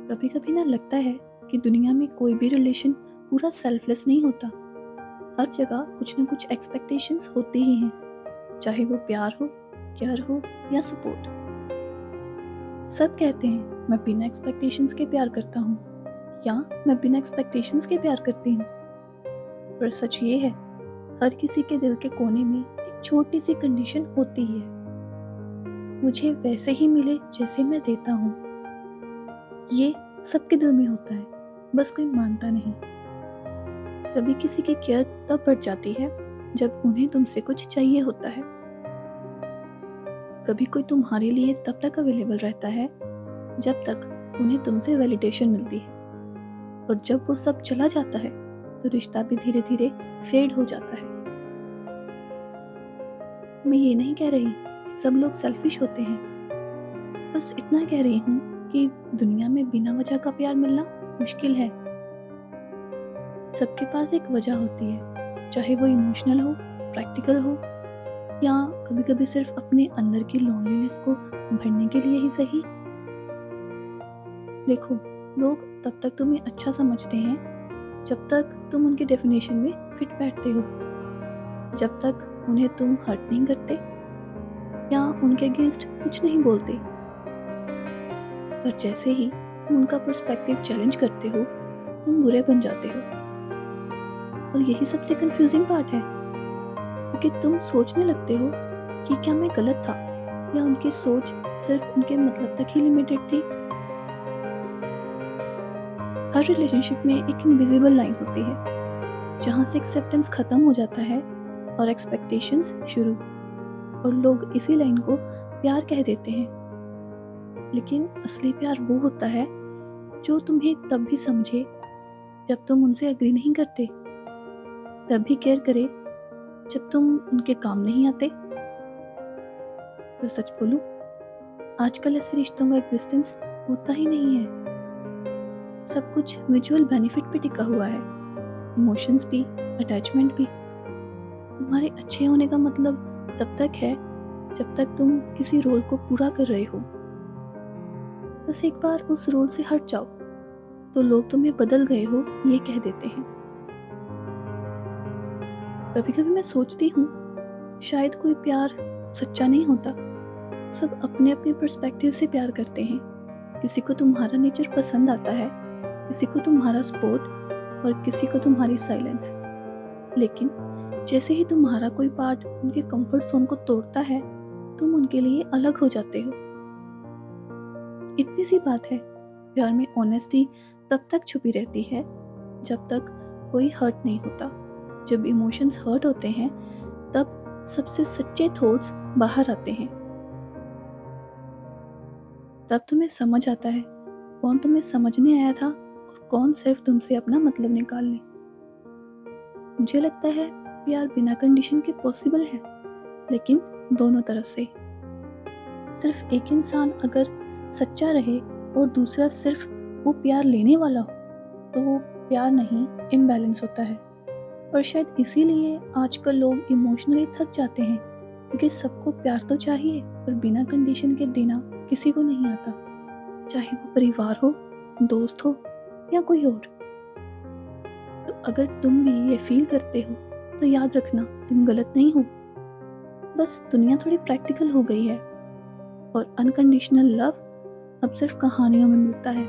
कभी कभी ना लगता है कि दुनिया में कोई भी रिलेशन पूरा सेल्फलेस नहीं होता। हर जगह कुछ ना कुछ एक्सपेक्टेशंस होती ही हैं, चाहे वो प्यार हो, केयर हो या सपोर्ट। सब कहते हैं मैं बिना एक्सपेक्टेशंस के प्यार करता हूँ या मैं बिना एक्सपेक्टेशंस के प्यार करती हूँ। पर सच ये है, हर किसी के दिल के कोने में एक छोटी सी कंडीशन होती ही है, मुझे वैसे ही मिले जैसे मैं देता हूँ। ये सबके दिल में होता है, बस कोई मानता नहीं। कभी किसी की केयर तब बढ़ जाती है जब उन्हें तुमसे कुछ चाहिए होता है। कभी कोई तुम्हारे लिए तब तक अवेलेबल रहता है जब तक उन्हें तुमसे वैलिडेशन मिलती है, और जब वो सब चला जाता है तो रिश्ता भी धीरे धीरे फेड हो जाता है। मैं ये नहीं कह रही कि सब लोग सेल्फिश होते हैं, बस इतना कह रही हूँ कि दुनिया में बिना वजह का प्यार मिलना मुश्किल है। सबके पास एक वजह होती है, चाहे वो इमोशनल हो, प्रैक्टिकल हो या कभी कभी सिर्फ अपने अंदर की लोनलीनेस को भरने के लिए ही सही। देखो, लोग तब तक तुम्हें अच्छा समझते हैं जब तक तुम उनकी डेफिनेशन में फिट बैठते हो, जब तक उन्हें तुम हर्ट नहीं करते या उनके अगेंस्ट कुछ नहीं बोलते। पर जैसे ही तुम उनका पर्सपेक्टिव चैलेंज करते हो, तुम बुरे बन जाते हो। और यही सबसे कंफ्यूजिंग पार्ट है, क्योंकि तुम सोचने लगते हो कि क्या मैं गलत था या उनकी सोच सिर्फ उनके मतलब तक ही लिमिटेड थी। हर रिलेशनशिप में एक इनविजिबल लाइन होती है जहाँ से एक्सेप्टेंस खत्म हो जाता है और एक्सपेक्टेशंस शुरू, और लोग इसी लाइन को प्यार कह देते हैं। लेकिन असली प्यार वो होता है जो तुम्हें तब भी समझे जब तुम उनसे एग्री नहीं करते, तब भी केयर करे जब तुम उनके काम नहीं आते। पर सच बोलूं, आजकल ऐसे रिश्तों का एग्जिस्टेंस होता ही नहीं है। सब कुछ म्यूचुअल बेनिफिट पे टिका हुआ है, इमोशंस भी, अटैचमेंट भी। तुम्हारे अच्छे होने का मतलब तब तक है जब तक तुम किसी रोल को पूरा कर रहे हो। बस एक बार उस रोल से हट जाओ तो लोग तुम्हें बदल गए हो ये कह देते हैं। कभी कभी मैं सोचती हूँ, शायद कोई प्यार सच्चा नहीं होता। सब अपने अपने पर्सपेक्टिव से प्यार करते हैं। किसी को तुम्हारा नेचर पसंद आता है, किसी को तुम्हारा सपोर्ट और किसी को तुम्हारी साइलेंस। लेकिन जैसे ही तुम्हारा कोई पार्ट उनके कंफर्ट जोन को तोड़ता है, तुम उनके लिए अलग हो जाते हो। इतनी सी बात है, प्यार में ऑनेस्टी तब तक छुपी रहती है जब तक कोई हर्ट नहीं होता। जब इमोशंस हर्ट होते हैं, तब सबसे सच्चे थॉट्स बाहर आते हैं। तब तुम्हें समझ आता है कौन तुम्हें समझने आया था और कौन सिर्फ तुमसे अपना मतलब निकाल ले। मुझे लगता है प्यार बिना कंडीशन के पॉसिबल है, लेकिन दोनों तरफ से। सिर्फ एक इंसान अगर सच्चा रहे और दूसरा सिर्फ वो प्यार लेने वाला हो, तो वो प्यार नहीं, इम्बैलेंस होता है। और शायद इसीलिए आजकल लोग इमोशनली थक जाते हैं, क्योंकि सबको प्यार तो चाहिए पर बिना कंडीशन के देना किसी को नहीं आता, चाहे वो परिवार हो, दोस्त हो या कोई और। तो अगर तुम भी ये फील करते हो तो याद रखना, तुम गलत नहीं हो। बस दुनिया थोड़ी प्रैक्टिकल हो गई है और अनकंडीशनल लव अब सिर्फ कहानियों में मिलता है।